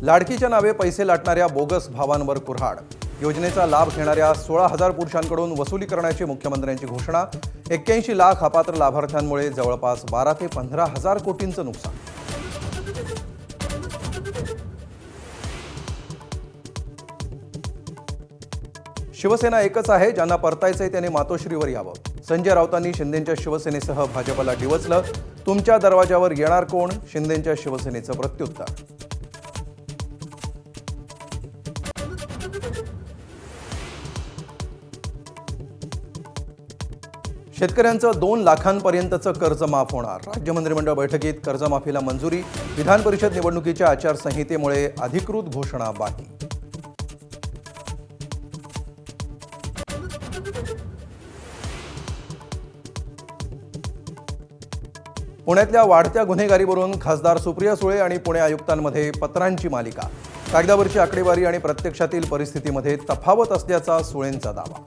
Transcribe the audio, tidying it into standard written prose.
लाडकीच्या नावे पैसे लाटणाऱ्या बोगस भावांवर कुऱ्हाड। योजनेचा लाभ घेणाऱ्या 16,000 पुरुषांकडून वसुली करण्याची मुख्यमंत्र्यांची घोषणा। 81 लाख अपात्र लाभार्थ्यांमुळे जवळपास 12 ते 15,000 कोटींचं नुकसान। शिवसेना एकच आहे, ज्यांना परतायचंय त्याने मातोश्रीवर यावं। संजय राऊतांनी शिंदेंच्या शिवसेनेसह भाजपला डिवचलं। तुमच्या दरवाजावर येणार कोण? शिंदेंच्या शिवसेनेचं प्रत्युत्तर। शेतकऱ्यांचं 2 लाखांपर्यंतचं कर्ज माफ होणार। राज्य मंत्रिमंडळ बैठकीत कर्जमाफीला मंजुरी। विधान परिषद निवडणुकीच्या आचारसंहितेमुळे अधिकृत घोषणा बाकी। पुण्यातल्या वाढत्या गुन्हेगारीवरून खासदार सुप्रिया सुळे आणि पुणे आयुक्तांमध्ये पत्रांची मालिका। कागदावरची आकडेवारी आणि प्रत्यक्षातील परिस्थितीमध्ये तफावत असल्याचा सुळेंचा दावा।